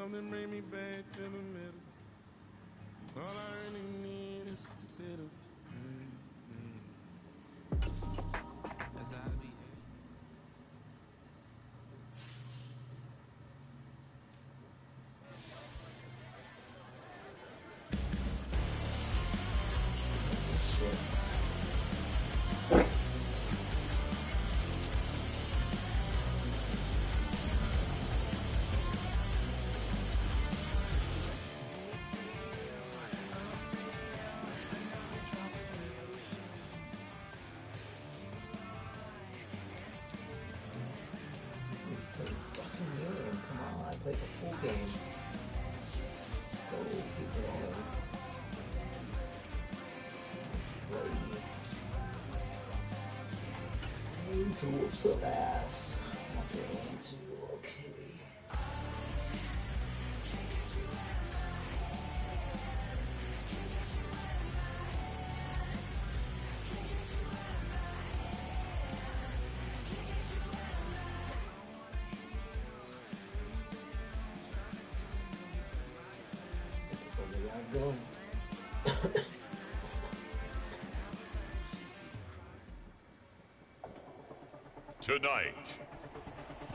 Something bring me back to the middle. All I really need is a little. That's how I be. Play the full game. Let's go, people. Play. To whoop some ass. I'm going to, okay. Go. Tonight,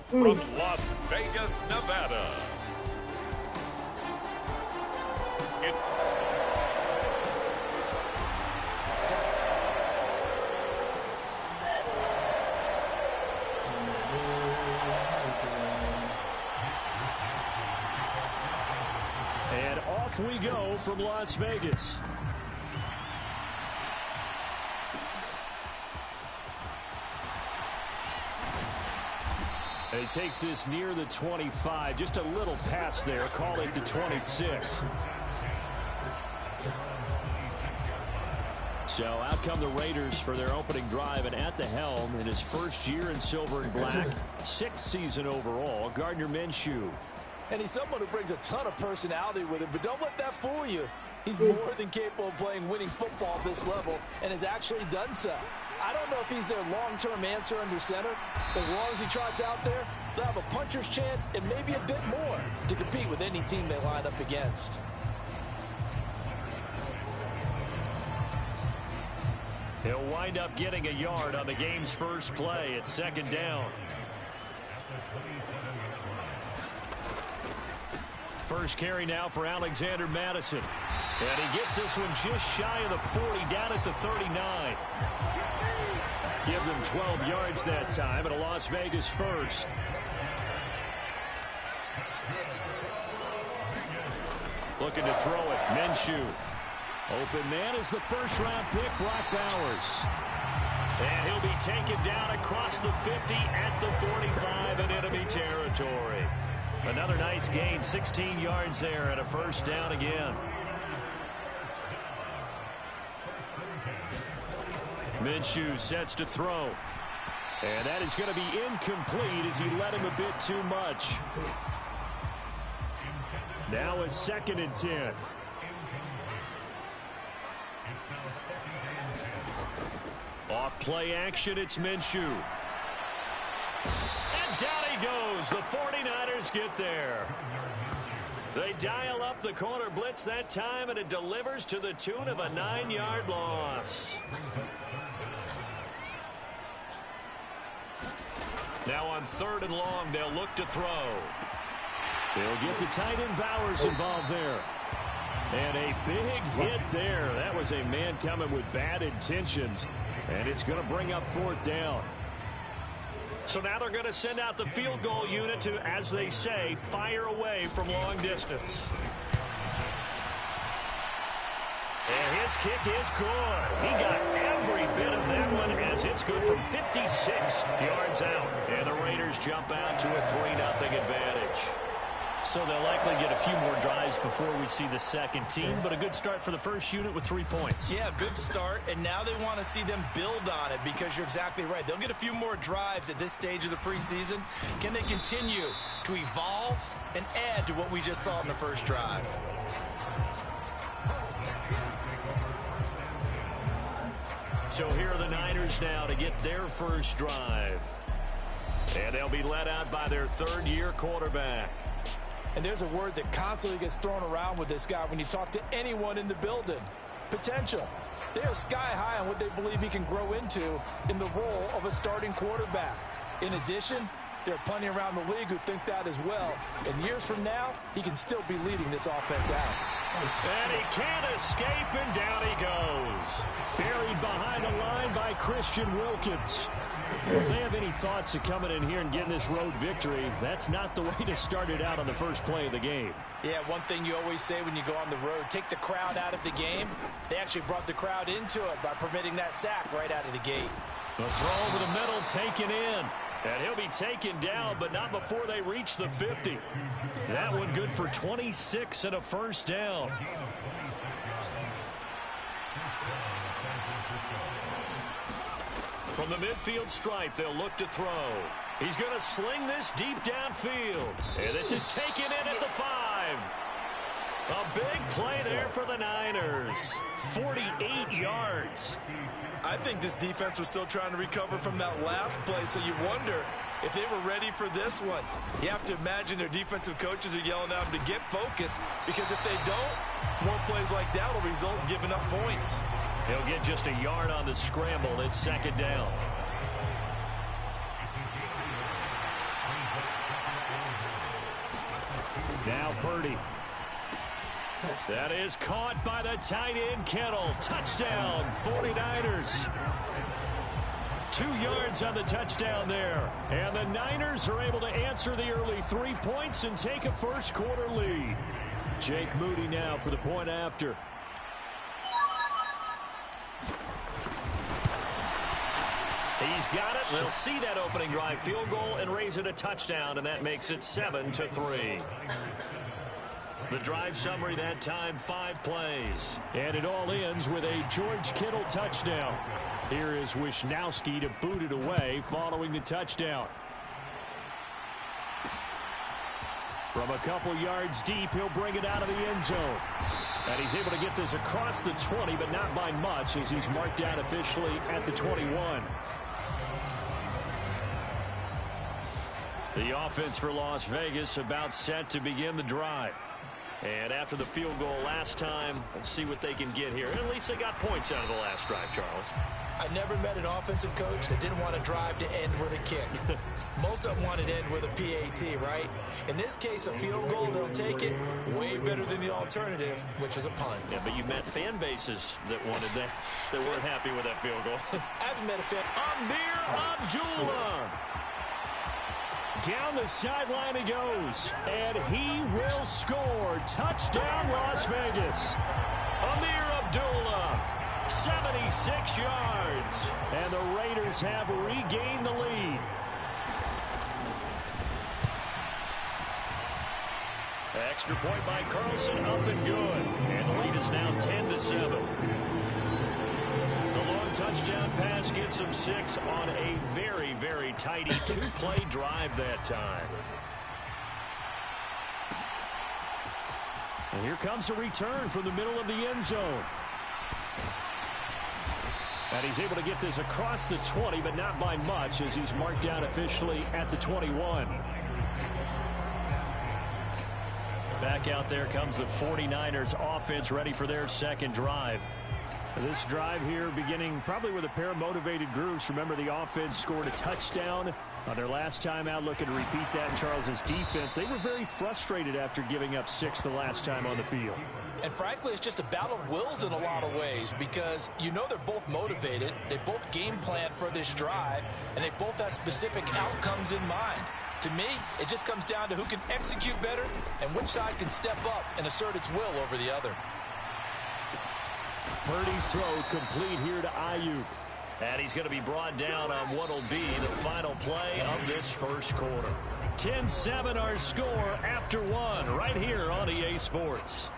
from Las Vegas, Nevada, it's and off we go from Las Vegas. And he takes this near the 25. Just a little pass there. Call it the 26. So out come the Raiders for their opening drive, and at the helm in his first year in silver and black, 6th season overall, Gardner Minshew. And he's someone who brings a ton of personality with him, but don't let that fool you. He's more than capable of playing winning football at this level and has actually done so. I don't know if he's their long-term answer under center, but as long as he trots out there, they'll have a puncher's chance and maybe a bit more to compete with any team they line up against. He'll wind up getting a yard on the game's first play at 2nd down. First carry now for Alexander Madison. And he gets this one just shy of the 40, down at the 39. Give them 12 yards that time, and a Las Vegas first. Looking to throw it. Minshew. Open man is the first-round pick, Brock Bowers. And he'll be taken down across the 50 at the 45 in enemy territory. Another nice gain, 16 yards there, and a first down again. Minshew sets to throw. And that is going to be incomplete as he led him a bit too much. Now a 2nd and 10. Off play action, it's Minshew. And down he goes. The 49ers get there. They dial up the corner blitz that time, and it delivers to the tune of a 9-yard loss. Now on 3rd and long, they'll look to throw. They'll get the tight end Bowers involved there. And a big hit there. That was a man coming with bad intentions. And it's going to bring up 4th down. So now they're going to send out the field goal unit to, as they say, fire away from long distance. And his kick is good. He got every bit of that one as it's good from 56 yards out. And the Raiders jump out to a 3-0 advantage. So they'll likely get a few more drives before we see the second team, but a good start for the first unit with 3 points. Yeah, good start, and now they want to see them build on it because you're exactly right. They'll get a few more drives at this stage of the preseason. Can they continue to evolve and add to what we just saw in the first drive? So here are the Niners now to get their first drive. And they'll be led out by their 3rd-year quarterback. And there's a word that constantly gets thrown around with this guy when you talk to anyone in the building. Potential. They are sky high on what they believe he can grow into in the role of a starting quarterback. In addition, there are plenty around the league who think that as well. And years from now, he can still be leading this offense out. And he can't escape, and down he goes. Buried behind the line by Christian Wilkins. If they have any thoughts of coming in here and getting this road victory, that's not the way to start it out on the first play of the game. Yeah, one thing you always say when you go on the road, take the crowd out of the game. They actually brought the crowd into it by permitting that sack right out of the gate. The throw over the middle taken in. And he'll be taken down, but not before they reach the 50. That one good for 26 and a first down. From the midfield stripe, they'll look to throw. He's going to sling this deep downfield. And this is taken in at the 5. A big play there for the Niners. 48 yards. I think this defense was still trying to recover from that last play, so you wonder if they were ready for this one. You have to imagine their defensive coaches are yelling at them to get focused, because if they don't, more plays like that will result in giving up points. He'll get just a yard on the scramble. It's second down. Now Purdy. That is caught by the tight end, Kittle. Touchdown, 49ers. 2 yards on the touchdown there. And the Niners are able to answer the early 3 points and take a first quarter lead. Jake Moody now for the point after. He's got it. They'll see that opening drive field goal and raise it a touchdown, and that makes it 7-3. The drive summary that time, 5 plays. And it all ends with a George Kittle touchdown. Here is Wishnowski to boot it away following the touchdown. From a couple yards deep, he'll bring it out of the end zone. And he's able to get this across the 20, but not by much, as he's marked down officially at the 21. The offense for Las Vegas about set to begin the drive. And after the field goal last time, let's see what they can get here. At least they got points out of the last drive, Charles. I never met an offensive coach that didn't want to drive to end with a kick. Most of them wanted to end with a PAT, right? In this case, a field goal, they'll take it way better than the alternative, which is a punt. Yeah, but you met fan bases that wanted that, that weren't happy with that field goal. I haven't met a fan. Amir Abdullah. Down the sideline he goes, and he will score. Touchdown, Las Vegas. Amir Abdullah, 76 yards, and the Raiders have regained the lead. Extra point by Carlson, up and good, and the lead is now 10-7. The long touchdown pass gets him 6 on a very, very tidy 2-play drive that time. And here comes a return from the middle of the end zone. And he's able to get this across the 20, but not by much, as he's marked down officially at the 21. Back out there comes the 49ers offense, ready for their second drive. This drive here beginning probably with a pair of motivated groups. Remember, the offense scored a touchdown on their last time out. Looking to repeat that in Charles's defense. They were very frustrated after giving up 6 the last time on the field. And frankly, it's just a battle of wills in a lot of ways, because you know they're both motivated. They both game plan for this drive, and they both have specific outcomes in mind. To me, it just comes down to who can execute better and which side can step up and assert its will over the other. Purdy's throw complete here to Ayuk. And he's going to be brought down on what will be the final play of this first quarter. 10-7 our score after 1 right here on EA Sports.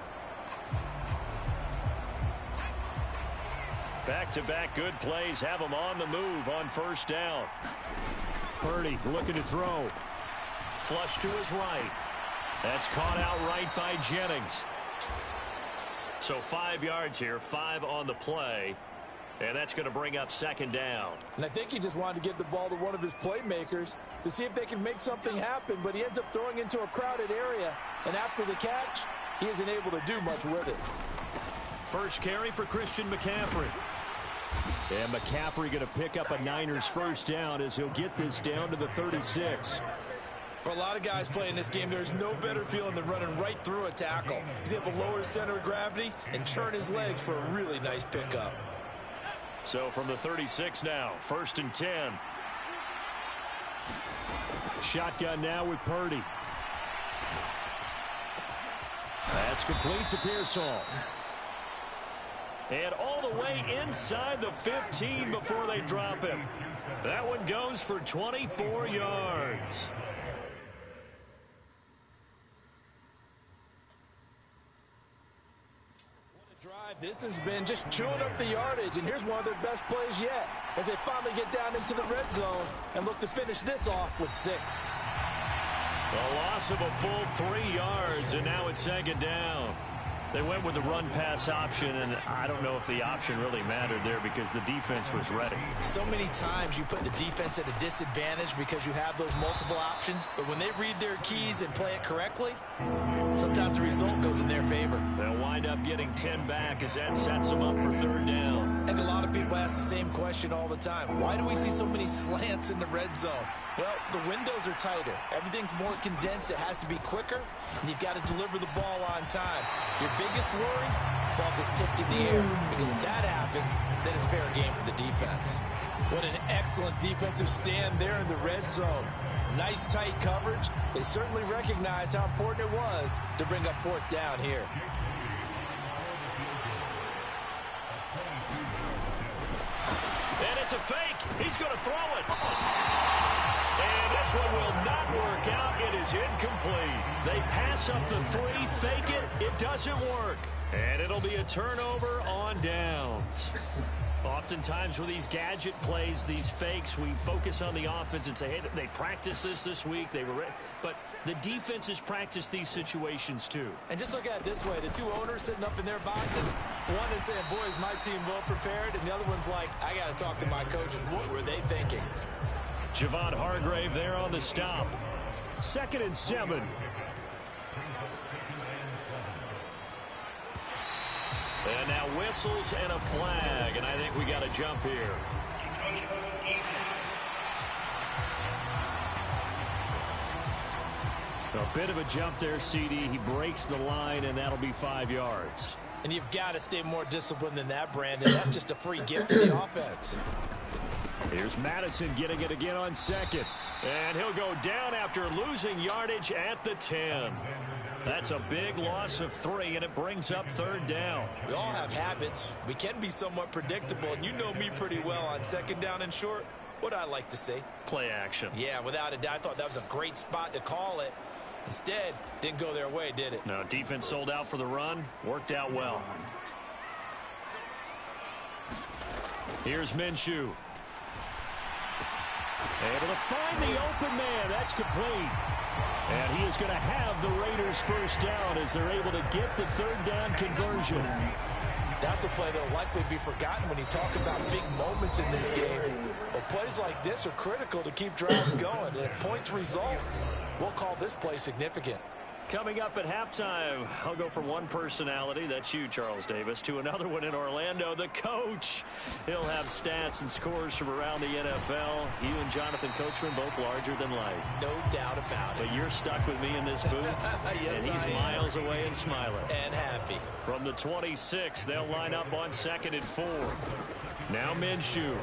Back-to-back good plays have them on the move on first down. Purdy looking to throw. Flush to his right. That's caught out right by Jennings. So 5 yards here, 5 on the play. And that's going to bring up second down. And I think he just wanted to give the ball to one of his playmakers to see if they can make something happen, but he ends up throwing into a crowded area. And after the catch, he isn't able to do much with it. First carry for Christian McCaffrey. And McCaffrey going to pick up a Niners first down as he'll get this down to the 36. For a lot of guys playing this game, there's no better feeling than running right through a tackle. He's able to lower his center of gravity and churn his legs for a really nice pickup. So from the 36 now, 1st and 10. Shotgun now with Purdy. That's complete to Pearsall. And all the way inside the 15 before they drop him. That one goes for 24 yards. This has been just chewing up the yardage, and here's one of their best plays yet as they finally get down into the red zone and look to finish this off with 6. A loss of a full 3 yards, and now it's second down. They went with the run-pass option, and I don't know if the option really mattered there because the defense was ready. So many times you put the defense at a disadvantage because you have those multiple options, but when they read their keys and play it correctly, sometimes the result goes in their favor. They'll wind up getting 10 back as that sets them up for third down. I think a lot of people ask the same question all the time. Why do we see so many slants in the red zone? Well, the windows are tighter. Everything's more condensed. It has to be quicker, and you've got to deliver the ball on time. Your biggest worry, ball gets tipped in the air, because if that happens, then it's fair game for the defense. What an excellent defensive stand there in the red zone. Nice tight coverage. They certainly recognized how important it was to bring up 4th down here. And it's a fake. He's going to throw it. And this one will not work out. It is incomplete. They pass up the 3, fake it. It doesn't work. And it'll be a turnover on downs. Oftentimes with these gadget plays, these fakes, we focus on the offense and say, hey, they practiced this week. They were, but the defenses practice these situations too. And just look at it this way. The 2 owners sitting up in their boxes, one is saying, boy, is my team well prepared, and the other one's like, I got to talk to my coaches. What were they thinking? Javon Hargrave there on the stop. 2nd and 7. And now whistles and a flag, and I think we got a jump here. A bit of a jump there, CD. He breaks the line, and that'll be 5 yards. And you've got to stay more disciplined than that, Brandon. That's just a free gift to the offense. Here's Madison getting it again on 2nd. And he'll go down after losing yardage at the 10. That's a big loss of 3, and it brings up 3rd down. We all have habits. We can be somewhat predictable, and you know me pretty well on 2nd down and short. What I like to say? Play action. Yeah, without a doubt. I thought that was a great spot to call it. Instead, didn't go their way, did it? No, defense sold out for the run. Worked out well. Here's Minshew. Able to find the open man. That's complete. And he is going to have the Raiders first down as they're able to get the 3rd down conversion. That's a play that will likely be forgotten when you talk about big moments in this game. But plays like this are critical to keep drives going. And if points result, we'll call this play significant. Coming up at halftime, I'll go from one personality, that's you, Charles Davis, to another one in Orlando, the coach. He'll have stats and scores from around the NFL. You and Jonathan Coachman, both larger than life. No doubt about it. But you're stuck with me in this booth, yes, and he's miles away and smiling. And happy. From the 26, they'll line up on 2nd and 4. Now Minshew.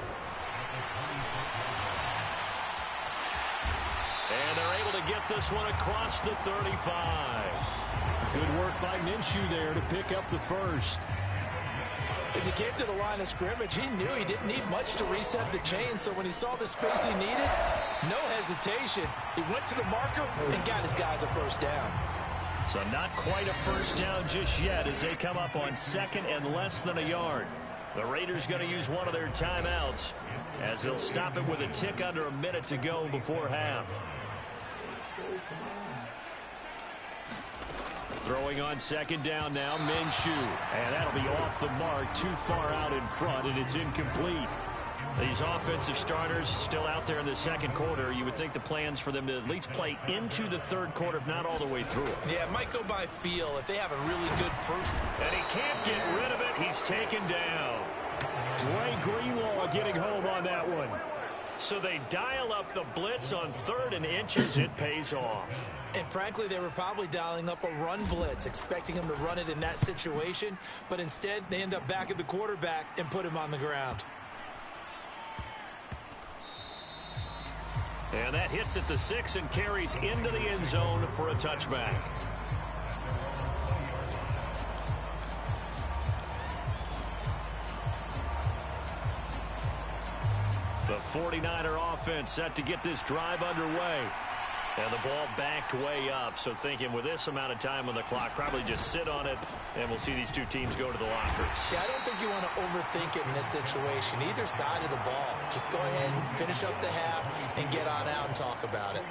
And they're able to get this one across the 35. Good work by Minshew there to pick up the 1st. As he came to the line of scrimmage, he knew he didn't need much to reset the chain, so when he saw the space he needed, no hesitation. He went to the marker and got his guys a first down. So not quite a first down just yet as they come up on 2nd and less than a yard. The Raiders going to use one of their timeouts as they'll stop it with a tick under a minute to go before half. Throwing on second down now, Minshew. And that'll be off the mark, too far out in front, and it's incomplete. These offensive starters still out there in the second quarter. You would think the plans for them to at least play into the third quarter, if not all the way through it. Yeah, it might go by feel if they have a really good first. And he can't get rid of it. He's taken down. Dre Greenlaw getting home on that one. So they dial up the blitz on 3rd and inches. It pays off. And frankly, they were probably dialing up a run blitz, expecting him to run it in that situation. But instead, they end up back at the quarterback and put him on the ground. And that hits at the 6 and carries into the end zone for a touchback. The 49er offense set to get this drive underway. And the ball backed way up, so thinking with this amount of time on the clock, probably just sit on it, and we'll see these two teams go to the lockers. Yeah, I don't think you want to overthink it in this situation, either side of the ball. Just go ahead and finish up the half and get on out and talk about it.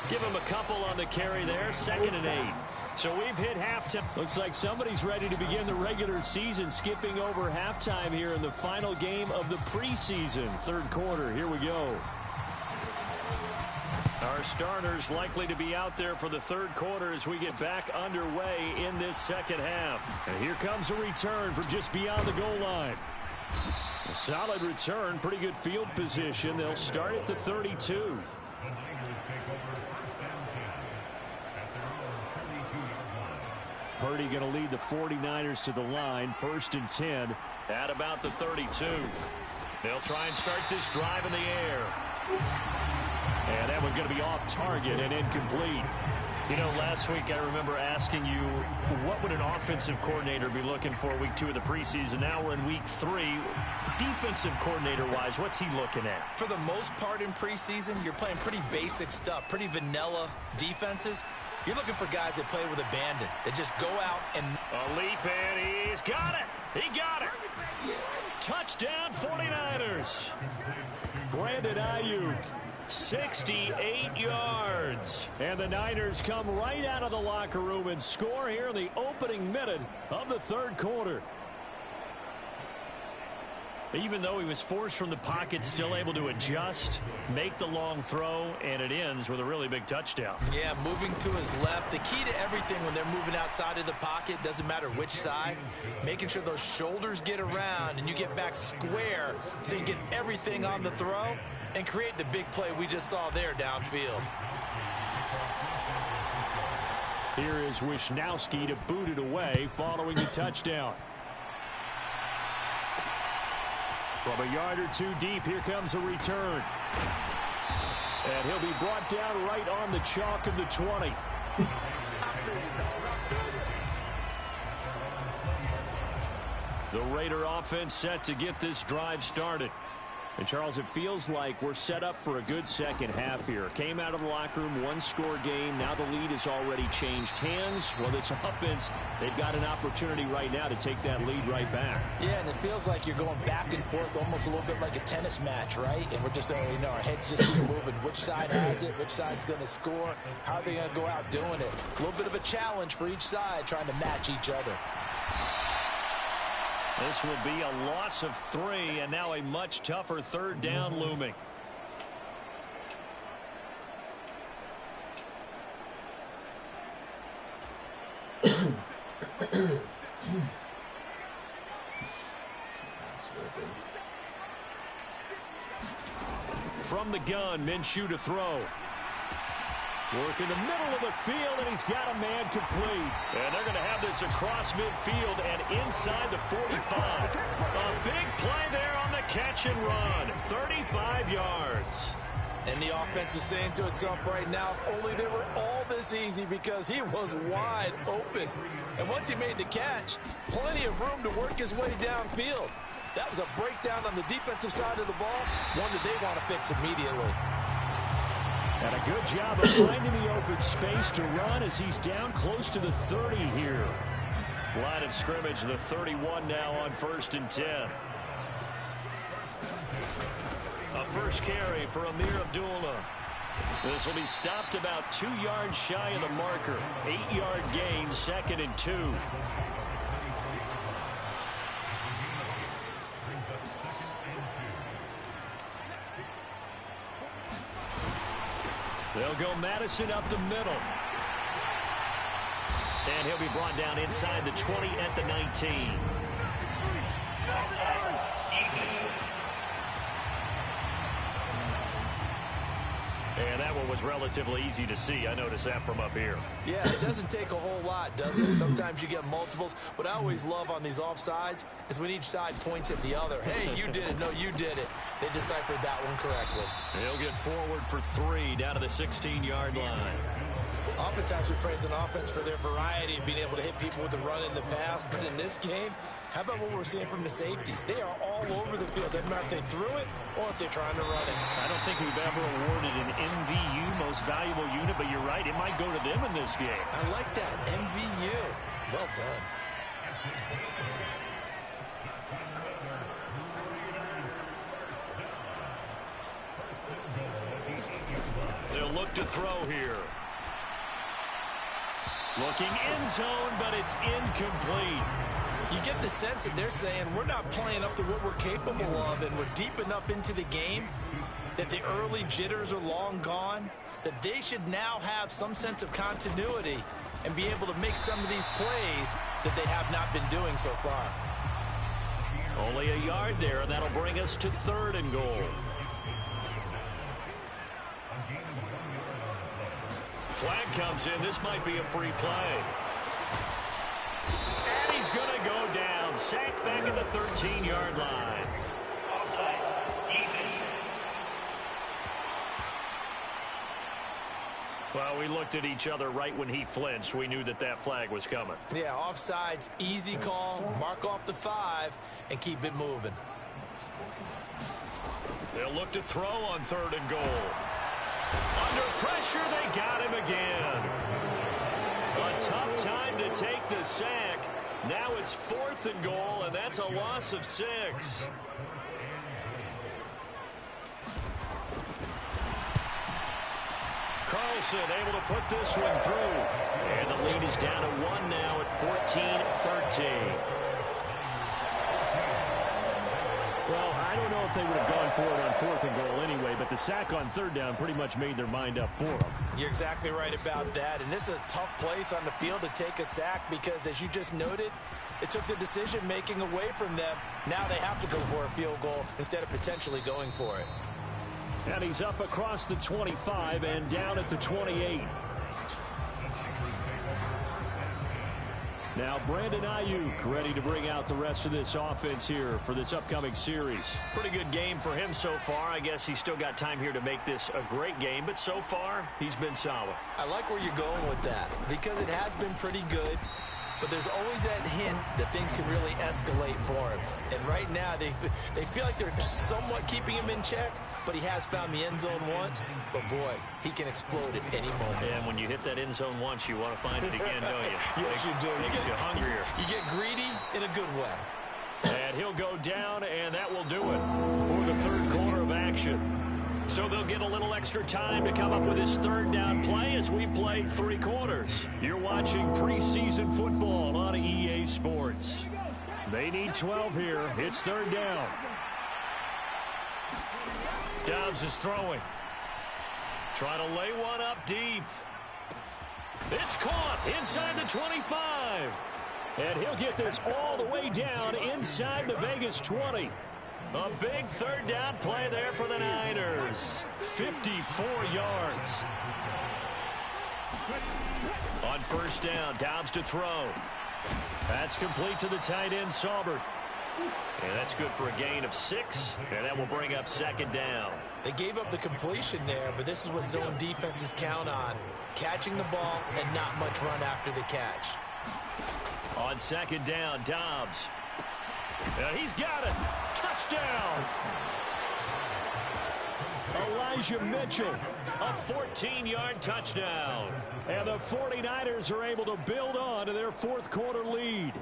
Give him a couple on the carry there, 2nd and 8. So we've hit halftime. Looks like somebody's ready to begin the regular season, skipping over halftime here in the final game of the preseason. 3rd quarter, here we go. Our starters likely to be out there for the 3rd quarter as we get back underway in this second half. And here comes a return from just beyond the goal line. A solid return, pretty good field position. They'll start at the 32. Purdy going to lead the 49ers to the line, 1st and 10 at about the 32. They'll try and start this drive in the air. And that one's going to be off target and incomplete. You know, last week I remember asking you, what would an offensive coordinator be looking for week 2 of the preseason? Now we're in week 3. Defensive coordinator-wise, what's he looking at? For the most part in preseason, you're playing pretty basic stuff, pretty vanilla defenses. You're looking for guys that play with abandon, that just go out and... A leap, and he's got it. He got it. Touchdown, 49ers. Brandon Ayuk. 68 yards. And the Niners come right out of the locker room and score here in the opening minute of the 3rd quarter. Even though he was forced from the pocket, still able to adjust, make the long throw, and it ends with a really big touchdown. Yeah, moving to his left. The key to everything when they're moving outside of the pocket, doesn't matter which side, making sure those shoulders get around and you get back square so you get everything on the throw and create the big play we just saw there downfield. Here is Wisnowski to boot it away following the touchdown. From a yard or 2 deep, here comes a return. And he'll be brought down right on the chalk of the 20. The Raider offense set to get this drive started. And, Charles, it feels like we're set up for a good second half here. Came out of the locker room, 1-score game. Now the lead has already changed hands. Well, this offense, they've got an opportunity right now to take that lead right back. Yeah, and it feels like you're going back and forth, almost a little bit like a tennis match, right? And we're just, you know, our heads just keep moving. Which side has it? Which side's going to score? How are they going to go out doing it? A little bit of a challenge for each side, trying to match each other. This will be a loss of 3, and now a much tougher 3rd down looming. From the gun, Minshew to throw. Work in the middle of the field, and he's got a man complete. And they're going to have this across midfield and inside the 45. A big play there on the catch and run. 35 yards. And the offense is saying to itself right now, if only they were all this easy, because he was wide open. And once he made the catch, plenty of room to work his way downfield. That was a breakdown on the defensive side of the ball, one that they want to fix immediately. And a good job of finding the open space to run as he's down close to the 30 here. Line of scrimmage, the 31 now on 1st and 10. A first carry for Amir Abdullah. This will be stopped about 2 yards shy of the marker. 8-yard gain, 2nd and 2. They'll go Madison up the middle. And he'll be brought down inside the 20 at the 19. And that one was relatively easy to see. I noticed that from up here. Yeah, it doesn't take a whole lot, does it? Sometimes you get multiples. What I always love on these offsides is when each side points at the other. Hey, you did it. No, you did it. They deciphered that one correctly. He'll get forward for 3 down to the 16-yard line. Oftentimes we praise an offense for their variety of being able to hit people with the run in the pass. But in this game, how about what we're seeing from the safeties? They are all over the field. Doesn't matter if they threw it or if they're trying to run it. I don't think we've ever awarded an MVU, most valuable unit, but you're right. It might go to them in this game. I like that. MVU. Well done. They'll look to throw here. Looking end zone, but it's incomplete. You get the sense that they're saying we're not playing up to what we're capable of, and we're deep enough into the game that the early jitters are long gone, that they should now have some sense of continuity and be able to make some of these plays that they have not been doing so far. Only a yard there, and that'll bring us to 3rd and goal. Flag comes in. This might be a free play. And he's going to go down. Sacked back at the 13-yard line. Well, we looked at each other right when he flinched. We knew that that flag was coming. Yeah, offsides, easy call. Mark off the 5 and keep it moving. They'll look to throw on 3rd and goal. Under pressure, they got him again. A tough time to take the sack. Now it's 4th and goal, and that's a loss of 6. Carlson able to put this one through. And the lead is down to 1 now at 14-13. Well, I don't know if they would have gone for it on 4th and goal anyway, but the sack on 3rd down pretty much made their mind up for them. You're exactly right about that, and this is a tough place on the field to take a sack because, as you just noted, it took the decision-making away from them. Now they have to go for a field goal instead of potentially going for it. And he's up across the 25 and down at the 28. Now Brandon Ayuk ready to bring out the rest of this offense here for this upcoming series. Pretty good game for him so far. I guess he's still got time here to make this a great game, but so far he's been solid. I like where you're going with that because it has been pretty good, but there's always that hint that things can really escalate for him. And right now they feel like they're somewhat keeping him in check, but he has found the end zone once. But boy, he can explode at any moment. And when you hit that end zone once, you want to find it again, don't you? Yes, you do. Makes you hungrier. You get greedy in a good way. And he'll go down, and that will do it for the 3rd quarter of action. So they'll get a little extra time to come up with his 3rd down play as we've played 3 quarters. You're watching preseason football on EA Sports. They need 12 here. It's 3rd down. Dobbs is throwing. Trying to lay one up deep. It's caught inside the 25. And he'll get this all the way down inside the Vegas 20. A big 3rd down play there for the Niners. 54 yards. On 1st down, Dobbs to throw. That's complete to the tight end, Saubert. And that's good for a gain of 6, and that will bring up 2nd down. They gave up the completion there, but this is what zone defenses count on. Catching the ball and not much run after the catch. On 2nd down, Dobbs. And he's got it. Touchdown. Elijah Mitchell, a 14-yard touchdown. And the 49ers are able to build on to their 4th quarter lead.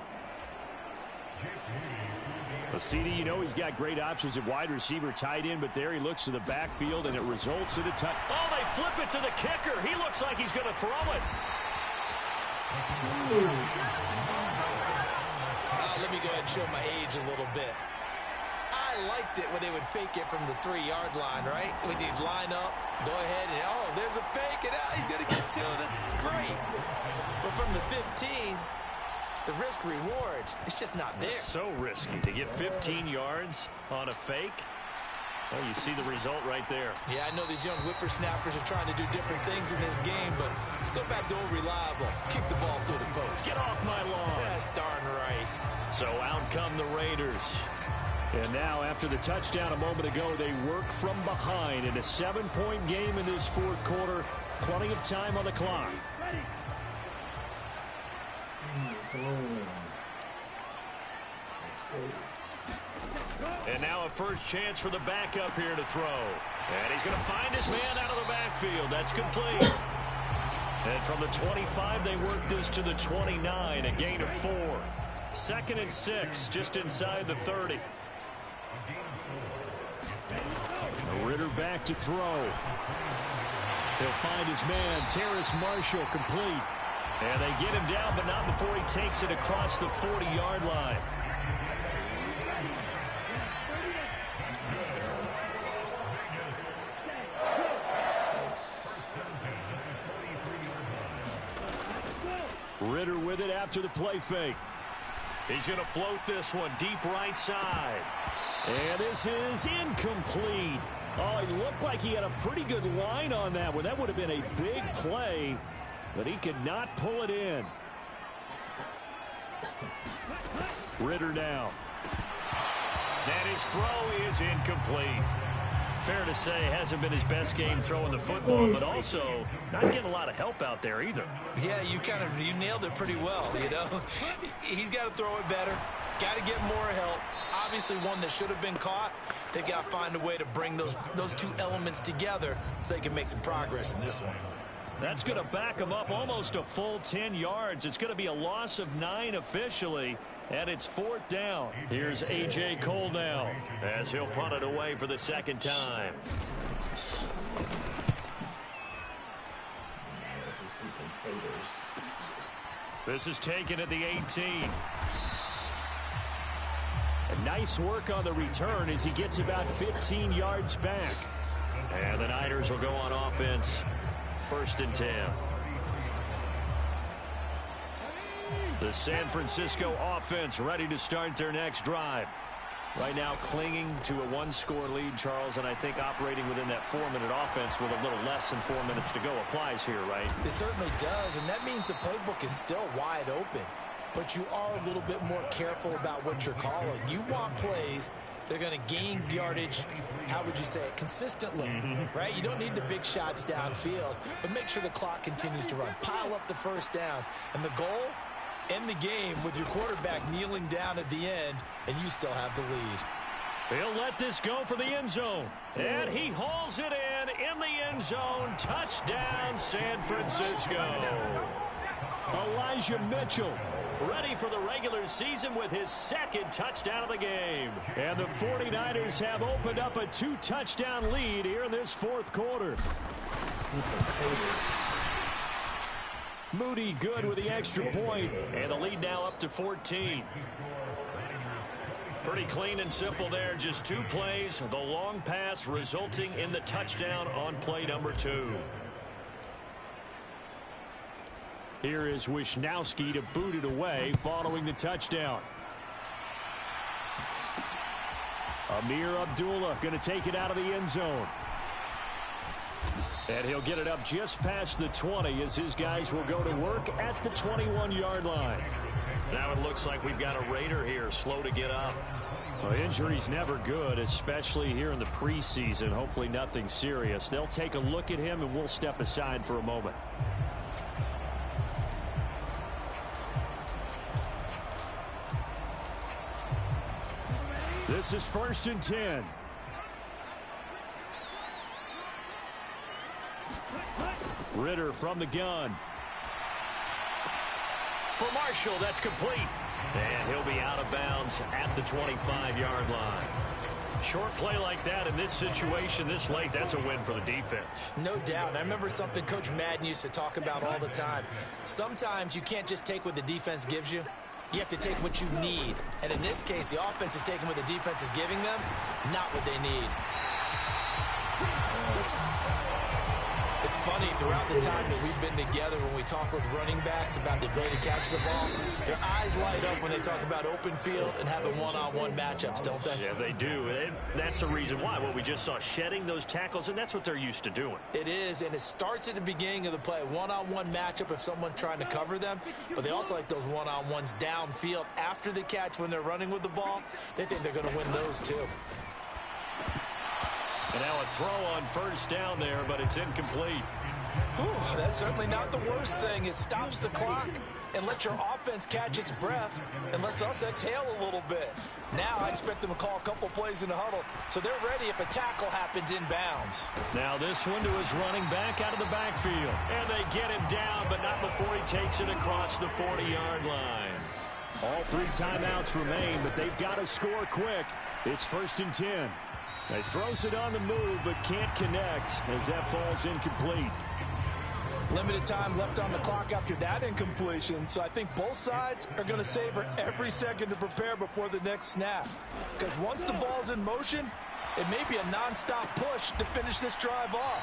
Well, CD, you know he's got great options at wide receiver, tight end, but there he looks to the backfield, and it results in a touchdown. Oh, they flip it to the kicker. He looks like he's going to throw it. Let me go ahead and show my age a little bit. I liked it when they would fake it from the 3-yard line, right? When you'd line up, go ahead, and oh, there's a fake, and he's going to get 2. That's great. But from the 15, the risk reward, it's just not there. It's so risky to get 15 yards on a fake. Well, you see the result right there. Yeah, I know these young whippersnappers are trying to do different things in this game, but let's go back to old reliable. Kick the ball through the post. Get off my lawn. That's darn right. So out come the Raiders. And now, after the touchdown a moment ago, they work from behind in a 7-point game in this fourth quarter. Plenty of time on the clock. And now a first chance for the backup here to throw. And he's going to find his man out of the backfield. That's complete. And from the 25, they work this to the 29, a gain of 4. 2nd and 6, just inside the 30. Ritter back to throw. He'll find his man, Terrace Marshall, complete. And they get him down, but not before he takes it across the 40-yard line. Ritter with it after the play fake. He's going to float this one deep right side. And this is incomplete. Oh, he looked like he had a pretty good line on that one. That would have been a big play, but he could not pull it in. Ritter now. And his throw is incomplete. Fair to say, hasn't been his best game throwing the football, but also not getting a lot of help out there either. Yeah, you nailed it pretty well, you know. He's got to throw it better. Got to get more help. Obviously one that should have been caught. They've got to find a way to bring those two elements together so they can make some progress in this one. That's going to back him up almost a full 10 yards. It's going to be a loss of 9 officially, and it's 4th down. Here's A.J. Cole now as he'll punt it away for the 2nd time. This is taken at the 18. A nice work on the return as he gets about 15 yards back. And the Niners will go on offense. 1st and 10. The San Francisco offense ready to start their next drive. Right now clinging to a 1-score lead, Charles, and I think operating within that 4-minute offense with a little less than 4 minutes to go applies here, right? It certainly does, and that means the playbook is still wide open. But you are a little bit more careful about what you're calling. You want plays that are going to gain yardage, how would you say it, consistently, right? You don't need the big shots downfield, but make sure the clock continues to run. Pile up the first downs. And the goal, end the game with your quarterback kneeling down at the end, and you still have the lead. He'll let this go for the end zone. And he hauls it in the end zone. Touchdown, San Francisco. Elijah Mitchell ready for the regular season with his 2nd touchdown of the game. And the 49ers have opened up a 2-touchdown lead here in this 4th quarter. Moody good with the extra point, and the lead now up to 14. Pretty clean and simple there, just 2 plays. The long pass resulting in the touchdown on play number 2. Here is Wisnowski to boot it away following the touchdown. Amir Abdullah going to take it out of the end zone. And he'll get it up just past the 20 as his guys will go to work at the 21-yard line. Now it looks like we've got a Raider here, slow to get up. Well, injury's never good, especially here in the preseason. Hopefully nothing serious. They'll take a look at him, and we'll step aside for a moment. This is 1st and 10. Ritter from the gun. For Marshall, that's complete. And he'll be out of bounds at the 25-yard line. Short play like that in this situation this late, that's a win for the defense. No doubt. I remember something Coach Madden used to talk about all the time. Sometimes you can't just take what the defense gives you. You have to take what you need. And in this case, the offense is taking what the defense is giving them, not what they need. It's funny, throughout the time that we've been together, when we talk with running backs about the ability to catch the ball, their eyes light up when they talk about open field and having one-on-one matchups, don't they? Yeah, they do. And that's the reason why. Well, we just saw shedding those tackles, and that's what they're used to doing. It is, and it starts at the beginning of the play. One-on-one matchup if someone's trying to cover them, but they also like those one-on-ones downfield after the catch when they're running with the ball. They think they're going to win those, too. And now a throw on first down there, but it's incomplete. Whew, that's certainly not the worst thing. It stops the clock and lets your offense catch its breath and lets us exhale a little bit. Now I expect them to call a couple plays in the huddle, so they're ready if a tackle happens inbounds. Now this one to his running back out of the backfield. And they get him down, but not before he takes it across the 40-yard line. All 3 timeouts remain, but they've got to score quick. It's 1st and 10. He throws it on the move, but can't connect as that falls incomplete. Limited time left on the clock after that incompletion, so I think both sides are going to savor every second to prepare before the next snap. Because once the ball's in motion, it may be a nonstop push to finish this drive off.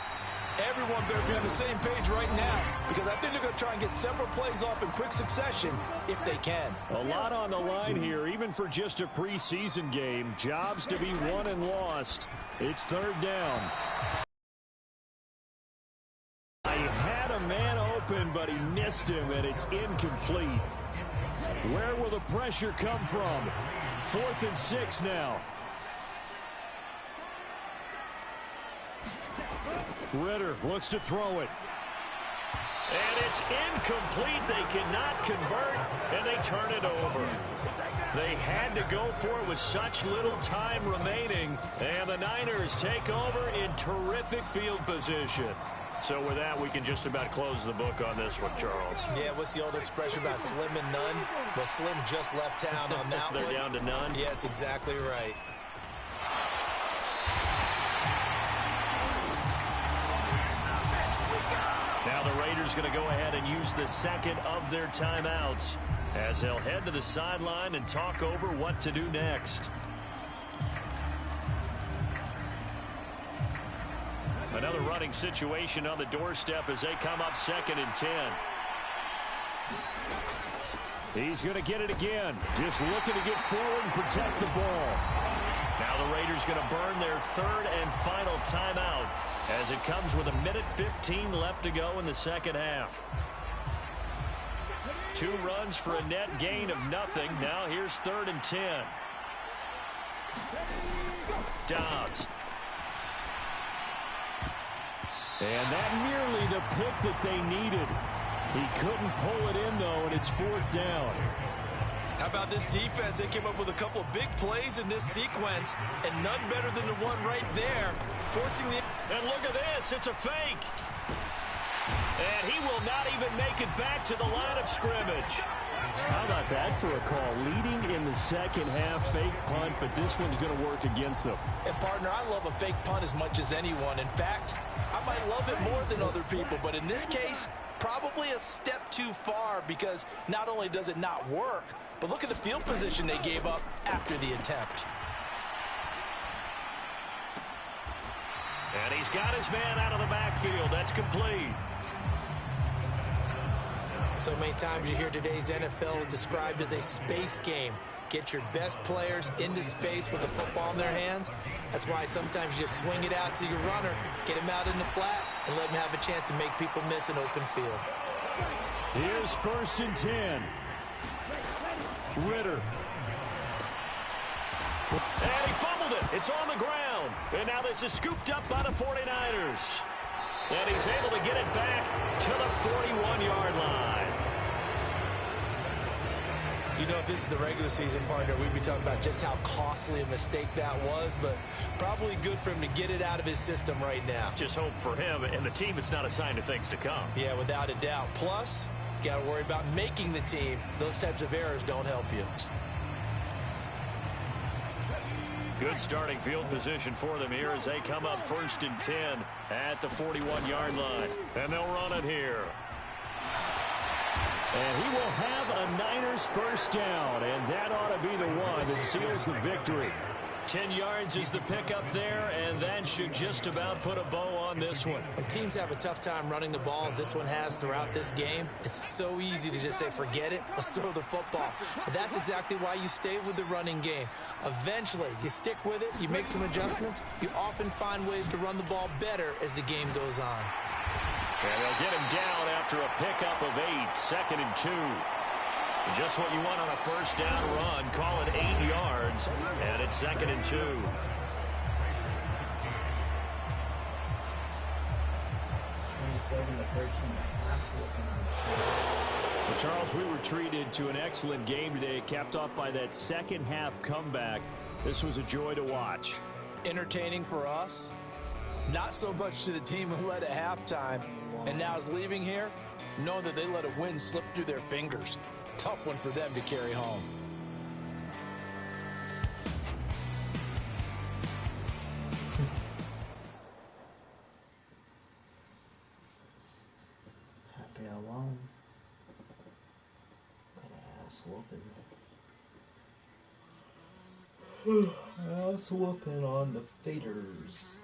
Everyone better be on the same page right now, because I think they're going to try and get several plays off in quick succession if they can. A lot on the line here, even for just a preseason game. Jobs to be won and lost. It's 3rd down. He had a man open, but he missed him, and it's incomplete. Where will the pressure come from? 4th and 6 now. Ritter looks to throw it. And it's incomplete. They cannot convert, and they turn it over. They had to go for it with such little time remaining, and the Niners take over in terrific field position. So with that, we can just about close the book on this one, Charles. Yeah, what's the old expression about slim and none? Well, Slim just left town on that one. They're down to none? Yes, exactly right. Now the Raiders going to go ahead and use the second of their timeouts as they'll head to the sideline and talk over what to do next. Another running situation on the doorstep as they come up 2nd and 10. He's going to get it again. Just looking to get forward and protect the ball. Now the Raiders going to burn their 3rd and final timeout as it comes with 1:15 left to go in the second half. 2 runs for a net gain of nothing. Now here's 3rd and 10. Dobbs. And that nearly the pick that they needed. He couldn't pull it in, though, and it's 4th down. How about this defense? They came up with a couple of big plays in this sequence, and none better than the one right there, forcing the... And look at this. It's a fake. And he will not even make it back to the line of scrimmage. How about that for a call? Leading in the second half, fake punt, but this one's going to work against them. And, partner, I love a fake punt as much as anyone. In fact, I might love it more than other people, but in this case, probably a step too far because not only does it not work, but look at the field position they gave up after the attempt. And he's got his man out of the backfield. That's complete. So many times you hear today's NFL described as a space game. Get your best players into space with the football in their hands. That's why sometimes you just swing it out to your runner, get him out in the flat, and let him have a chance to make people miss an open field. Here's 1st and 10. Ritter. And he fumbled it. It's on the ground. And now this is scooped up by the 49ers. And he's able to get it back to the 41-yard line. You know, if this is the regular season, partner, we'd be talking about just how costly a mistake that was, but probably good for him to get it out of his system right now. Just hope for him and the team it's not a sign of things to come. Yeah, without a doubt. Plus, you got to worry about making the team. Those types of errors don't help you. Good starting field position for them here as they come up 1st and 10 at the 41-yard line. And they'll run it here. And he will have a Niners first down, and that ought to be the one that seals the victory. 10 yards is the pickup there, and that should just about put a bow on this one. When teams have a tough time running the ball, as this one has throughout this game, it's so easy to just say, forget it, let's throw the football. But that's exactly why you stay with the running game. Eventually, you stick with it, you make some adjustments, you often find ways to run the ball better as the game goes on. And they'll get him down after a pickup of 8, 2nd and 2. Just what you want on a first down run. Call it 8 yards, and it's 2nd and 2. Well, Charles, we were treated to an excellent game today, capped off by that second half comeback. This was a joy to watch. Entertaining for us, not so much to the team who led at halftime and now is leaving here, knowing that they let a win slip through their fingers. Tough one for them to carry home. Happy alone. Got an ass whooping. Ass whooping on the faders.